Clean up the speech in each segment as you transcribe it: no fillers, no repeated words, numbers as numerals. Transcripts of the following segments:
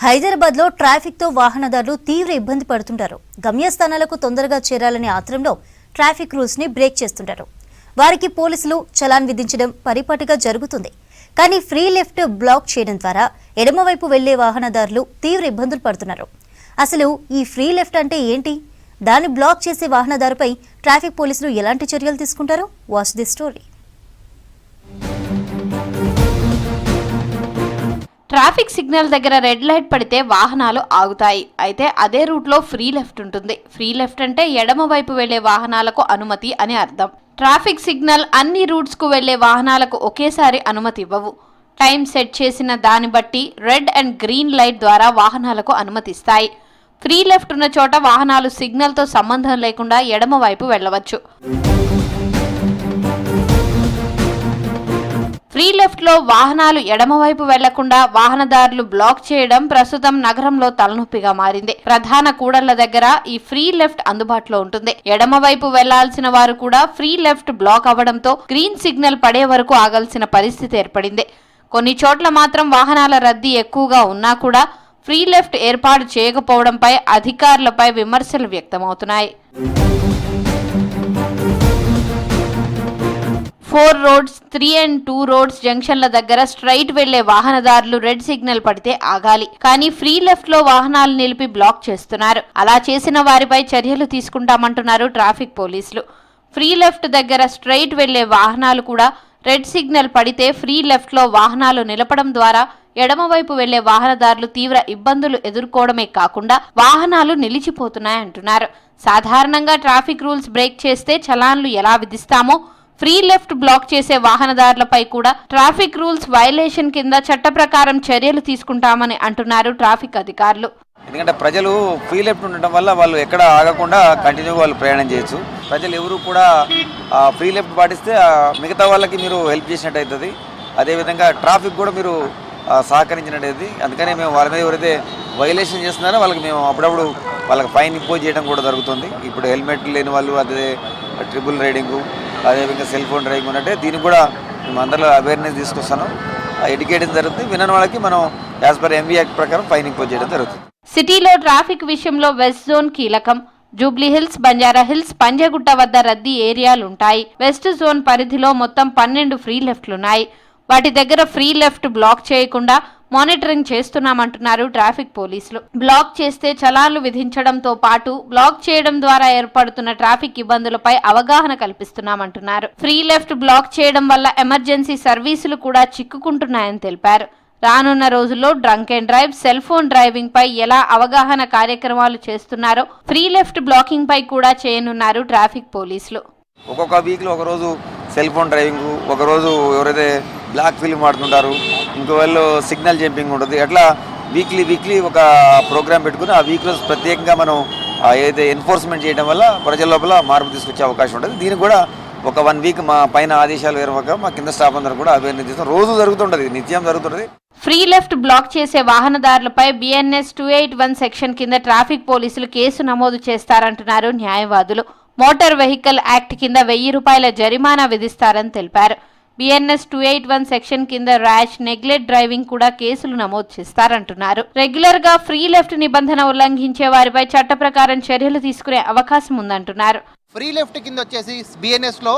హైదరాబాద్లో ట్రాఫిక్తో వాహనదారులు తీవ్ర ఇబ్బంది పడుతుంటారు. గమ్యస్థానాలకు తొందరగా చేరాలనే ఆత్రంలో ట్రాఫిక్ రూల్స్ని బ్రేక్ చేస్తుంటారు. వారికి పోలీసులు చలాన్ విధించడం పరిపాటిగా జరుగుతుంది. కానీ ఫ్రీ లెఫ్ట్ బ్లాక్ చేయడం ద్వారా ఎడమవైపు వెళ్లే వాహనదారులు తీవ్ర ఇబ్బందులు పడుతున్నారు. అసలు ఈ ఫ్రీ లెఫ్ట్ అంటే ఏంటి? దాన్ని బ్లాక్ చేసే వాహనదారుపై ట్రాఫిక్ పోలీసులు ఎలాంటి చర్యలు తీసుకుంటారు? Watch the story. Traffic signal దగ్గర రెడ్ లైట్ పడితే వాహనాలు ఆగుతాయి. అయితే అదే రూట్లో ఫ్రీ లెఫ్ట్ ఉంటుంది. ఫ్రీ లెఫ్ట్ అంటే ఎడమ వైపు వెళ్లే వాహనాలకు అనుమతి అని అర్థం. ట్రాఫిక్ సిగ్నల్ అన్ని రూట్స్ కు వెళ్లే వాహనాలకు ఒకేసారి అనుమతి ఇవ్వవు. టైం సెట్ చేసిన దాన్ని బట్టి రెడ్ అండ్ గ్రీన్ లైట్ ద్వారా వాహనాలకు అనుమతిస్తాయి. ఫ్రీ లెఫ్ట్ ఉన్న చోట వాహనాలు సిగ్నల్తో సంబంధం లేకుండా ఎడమ వైపు వెళ్లవచ్చు. ఫ్రీ లెఫ్ట్ లో వాహనాలు ఎడమవైపు వెళ్లకుండా వాహనదారులు బ్లాక్ చేయడం ప్రస్తుతం నగరంలో తలనొప్పిగా మారింది. ప్రధాన కూడళ్ల దగ్గర ఈ ఫ్రీ లెఫ్ట్ అందుబాటులో ఉంటుంది. ఎడమవైపు వెళ్లాల్సిన వారు కూడా ఫ్రీ లెఫ్ట్ బ్లాక్ అవ్వడంతో గ్రీన్ సిగ్నల్ పడే వరకు ఆగాల్సిన పరిస్థితి ఏర్పడింది. కొన్ని చోట్ల మాత్రం వాహనాల రద్దీ ఎక్కువగా ఉన్నా కూడా ఫ్రీ లెఫ్ట్ ఏర్పాటు చేయకపోవడంపై అధికారులపై విమర్శలు వ్యక్తమవుతున్నాయి. 4 రోడ్స్, 3 and 2 రోడ్స్ జంక్షన్ల దగ్గర స్ట్రైట్ వెళ్లే వాహనదారులు రెడ్ సిగ్నల్ పడితే ఆగాలి. కానీ ఫ్రీ లెఫ్ట్ లో వాహనాలు నిలిపి బ్లాక్ చేస్తున్నారు. అలా చేసిన వారిపై చర్యలు తీసుకుంటామంటున్నారు ట్రాఫిక్ పోలీసులు. ఫ్రీ లెఫ్ట్ దగ్గర స్ట్రైట్ వెళ్లే వాహనాలు కూడా రెడ్ సిగ్నల్ పడితే ఫ్రీ లెఫ్ట్ లో వాహనాలు నిలపడం ద్వారా ఎడమవైపు వెళ్లే వాహనదారులు తీవ్ర ఇబ్బందులు ఎదుర్కోవడమే కాకుండా వాహనాలు నిలిచిపోతున్నాయంటున్నారు. సాధారణంగా ట్రాఫిక్ రూల్స్ బ్రేక్ చేస్తే చలాన్లు ఎలా విధిస్తామో ఫ్రీ లెఫ్ట్ బ్లాక్ చేసే వాహనదారులపై కూడా ట్రాఫిక్ రూల్స్ వైలేషన్ కింద చట్ట ప్రకారం చర్యలు తీసుకుంటామని అంటున్నారు ట్రాఫిక్ అధికారులు. ఎందుకంటే ప్రజలు ఫ్రీ లెఫ్ట్ ఉండటం వల్ల వాళ్ళు ఎక్కడ ఆగకుండా కంటిన్యూగా వాళ్ళు ప్రయాణం చేయొచ్చు. ప్రజలు ఎవరు కూడా ఫ్రీ లెఫ్ట్ పాటిస్తే మిగతా వాళ్ళకి మీరు హెల్ప్ చేసినట్టు అవుతుంది. అదేవిధంగా ట్రాఫిక్ కూడా మీరు సహకరించినట్టు. అందుకని మేము వాళ్ళ మీద ఎవరైతే వైలేషన్ చేస్తున్నారో వాళ్ళకి మేము అప్పుడప్పుడు వాళ్ళకి ఫైన్ ఇంపోజ్ చేయడం కూడా జరుగుతుంది. ఇప్పుడు హెల్మెట్ లేని వాళ్ళు, అదే ట్రిపుల్ రైడింగు, అదేవిధంగా సెల్ ఫోన్ డ్రైవింగ్ ఉన్నట్టే దీనికి కూడా మేము అందరిలో అవేర్నెస్ తీసుకొస్తాను, ఎడ్యుకేషన్ జరుగుతుంది. వినని వాళ్ళకి మనం యాజ్ పర్ ఎంవీ యాక్ట్ ప్రకారం ఫైన్ ఇంపోజ్ చేయడం జరుగుతుంది. సిటీలో ట్రాఫిక్ విషయంలో వెస్ట్ జోన్ కీలకం. Jubilee hills, Banjara hills, Panjagutta వద్ద రద్దీ ఏరియాలుంటాయి. వెస్ట్ జోన్ పరిధిలో మొత్తం 12 ఫ్రీ లెఫ్ట్లున్నాయి. వాటి దగ్గర ఫ్రీ లెఫ్ట్ బ్లాక్ చేయకుండా మానిటరింగ్ చేస్తున్నామంటున్నారు ట్రాఫిక్ పోలీసులు. బ్లాక్ చేస్తే చలాన్లు విధించడంతో పాటు బ్లాక్ చేయడం ద్వారా ఏర్పడుతున్న ట్రాఫిక్ ఇబ్బందులపై అవగాహన కల్పిస్తున్నామంటున్నారు. ఫ్రీ లెఫ్ట్ బ్లాక్ చేయడం వల్ల ఎమర్జెన్సీ సర్వీసులు కూడా చిక్కుకుంటున్నాయని తెలిపారు. రానున్న రోజుల్లో drunk and drive, cell phone driving పై ఎలా అవగాహన కార్యక్రమాలు చేస్తున్నారో ఫ్రీ లెఫ్ట్ బ్లాకింగ్ పై కూడా చేయనున్నారు ట్రాఫిక్ పోలీసులు. ఒక్కొక్క వీక్లో ఒకరోజు సెల్ ఫోన్ డ్రైవింగ్, ఒకరోజు ఎవరైతే బ్లాక్ ఫిల్మ్ ఆడుతుంటారు, ఇంకో వాళ్ళు సిగ్నల్ జంపింగ్ ఉంటుంది. అట్లా వీక్లీ ఒక ప్రోగ్రామ్ పెట్టుకుని ఆ వీక్లో ప్రత్యేకంగా మనం ఏదైతే ఎన్ఫోర్స్మెంట్ చేయడం వల్ల ప్రజల లోపల మార్పు తీసుకొచ్చే అవకాశం ఉంటుంది. దీనికి కూడా ఒక 1 వీక్ మా పైన ఆదేశాలు వేరక మా కింద స్టాఫ్ అందరూ కూడా అవేర్నెస్ చేస్తాం. రోజు జరుగుతుంటుంది, నిత్యం జరుగుతుంది. ఫ్రీ లెఫ్ట్ బ్లాక్ చేసే వాహనదారులపై BNS 281 సెక్షన్ కింద ట్రాఫిక్ పోలీసులు కేసు నమోదు చేస్తారంటున్నారు న్యాయవాదులు. మోటార్ వెహికల్ యాక్ట్ కింద 1000 రూపాయల జరిమానా విధిస్తారని తెలిపారు. BNS 281 సెక్షన్ కింద ర్యాష్, నెగ్లెక్ట్ డ్రైవింగ్ కూడా కేసులు నమోదు చేస్తారంటున్నారు. రెగ్యులర్ గా ఫ్రీ లెఫ్ట్ నిబంధన ఉల్లంఘించే వారిపై చట్ట ప్రకారం చర్యలు తీసుకునే అవకాశం ఉందంటున్నారు. ఫ్రీ లెఫ్ట్ కింద వచ్చేసి BNS లో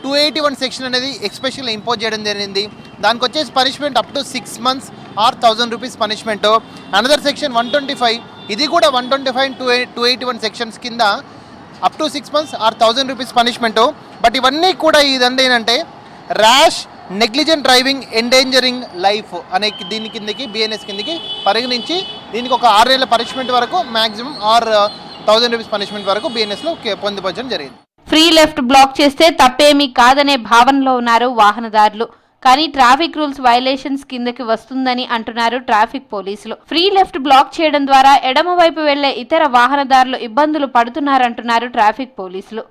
281 సెక్షన్ అనేది ఎక్స్పెషల్ ఇంపోజ్ చేయడం జరిగింది. దానికి వచ్చేసి punishment up to 6 months or 1000 rupees punishment. Another section 125, ఇది కూడా 125 and 281 సెక్షన్స్ కింద up to 6 months or 1000 rupees punishment. But ఇవన్నీ కూడా ఇదంతా ఏంటంటే rash, negligent driving, endangering life అనే దీని కిందకి BNS కిందకి పరిగణించి దీనికి ఒక 6 ఏళ్ల పనిష్మెంట్ వరకు మ్యాక్సిమం ఆర్ 1000 రూపీస్ పనిష్మెంట్ వరకు BNSలో పొందుపరచడం జరిగింది. ఫ్రీ లెఫ్ట్ బ్లాక్ చేస్తే తప్పేమీ కాదనే భావనలో ఉన్నారు వాహనదారులు. కానీ ట్రాఫిక్ రూల్స్ వైలేషన్స్ కిందకి వస్తుందని అంటున్నారు ట్రాఫిక్ పోలీసులు. ఫ్రీ లెఫ్ట్ బ్లాక్ చేయడం ద్వారా ఎడమ వైపు వెళ్లే ఇతర వాహనదారులు ఇబ్బందులు పడుతున్నారంటున్నారు ట్రాఫిక్ పోలీసులు.